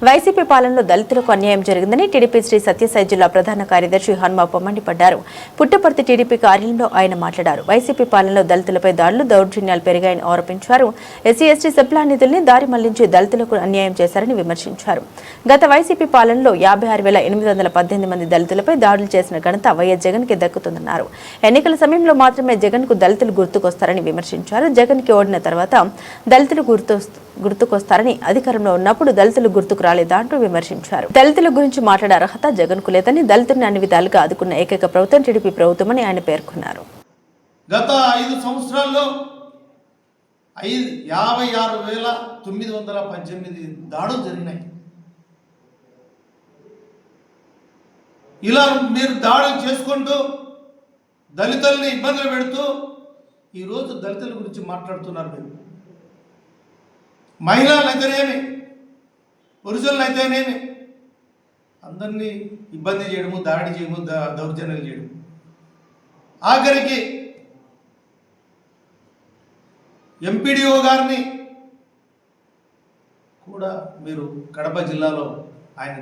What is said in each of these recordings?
YCP పాలనలో దళితులకు అన్యాయం జరిగిందని టీడీపీ శ్రీ సత్యసాయి జిల్లా ప్రధాన కార్యదర్శి హనుమప్ప మండిపడ్డారు. పుట్టపర్తి టీడీపీ కార్యాలయంలో ఆయన మాట్లాడారు. వైసీపీ పాలనలో దళితులపై దాడులు, దౌర్జన్యాలు పెరిగాయని ఆరోపించారు. ఎస్సీ ఎస్టీ సప్లా నిధుల్ని దారి మళ్లించి దళితులకు అన్యాయం చేశారని విమర్శించారు. గత వైసీపీ పాలనలో 56,818 మంది దళితులపై దాడులు చేసిన ఘనత వైఎస్ జగన్ కి దక్కుతుందన్నారు. ఎన్నికల సమయంలో మాత్రమే జగన్ కు దళితులు గుర్తుకొస్తారని విమర్శించారు. జగన్ కి ఓడిన తర్వాత దళితులు గుర్తుకొస్తారని, అధికారంలో ఉన్నప్పుడు దళితులు గుర్తుకు రాలేదా అంటూ విమర్శించారు. దళితుల గురించి మాట్లాడే అర్హత జగన్ కు లేదని, దళితులను అన్ని విధాలుగా ఆదుకున్న ఏకైక ప్రభుత్వం టీడీపీ ప్రభుత్వమని ఆయన పేర్కొన్నారు. గత 5 సంవత్సరాల్లో 56,918 దాడులు జరిగినాయి. ఇలా మీరు దాడులు చేసుకుంటూ దళితుల్ని ఇబ్బందులు పెడుతూ ఈరోజు దళితుల గురించి మాట్లాడుతున్నారు. మీరు మహిళలు అయితేనేమి, పురుషులను అయితేనేమి అందరినీ ఇబ్బంది చేయడము, దాడి చేయడము, దౌర్జన్యాలు చేయడం. ఆఖరికి ఎంపీడీఓ గారిని కూడా మీరు కడప జిల్లాలో ఆయన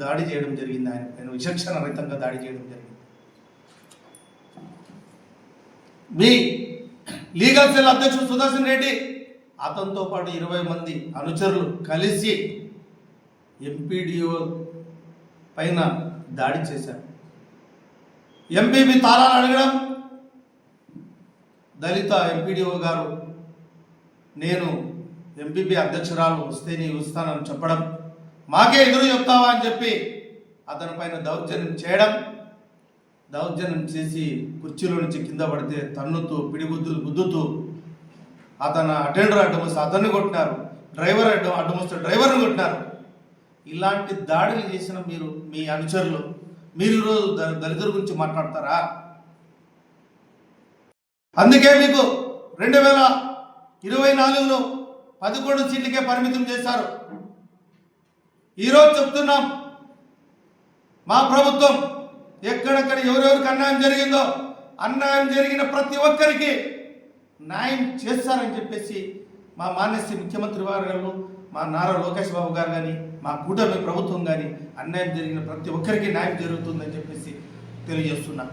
దాడి చేయడం జరిగింది. ఆయన విచక్షణ రహితంగా దాడి చేయడం జరిగింది. మీ లీగల్ సెల్ అధ్యక్షుడు సుదర్శన్ రెడ్డి అతనితో పాటు 20 మంది అనుచరులు కలిసి ఎంపీడీఓ పైన దాడి చేశారు. ఎంపీపీ తాళాలు అడగడం, దళిత ఎంపీడీఓ గారు నేను ఎంపీపీ అధ్యక్షురాలు వస్తే నీ వస్తానని చెప్పడం, మాకే ఎదురు చెప్తావా అని చెప్పి అతని పైన దౌర్జన్యం చేయడం, దౌర్జన్యం చేసి కుర్చీలో నుంచి కింద పడితే తన్నుతూ పిడిగుద్దులు గుద్దుతూ అతను అటెండర్ అడ్డమొస్తే అతన్ని కొట్టినారు, డ్రైవర్ అడ్డమొస్తే డ్రైవర్ని కొట్టినారు. ఇలాంటి దాడులు చేసిన మీరు, మీ అనుచరులు, మీరు ఈరోజు దళితుల గురించి మాట్లాడతారా? అందుకే మీకు 2024లో 11 సీట్లకే పరిమితం చేశారు. ఈరోజు చెప్తున్నాం, మా ప్రభుత్వం ఎక్కడెక్కడ ఎవరెవరికి అన్యాయం జరిగిందో అన్యాయం జరిగిన ప్రతి ఒక్కరికి న్యాయం చేస్తారని చెప్పేసి మా మాన్యశ్రీ ముఖ్యమంత్రి గారు, మా నారా లోకేష్ బాబు గారు కానీ, మా కూటమి ప్రభుత్వం కానీ అన్యాయం జరిగిన ప్రతి ఒక్కరికి న్యాయం జరుగుతుందని చెప్పేసి తెలియజేస్తున్నా.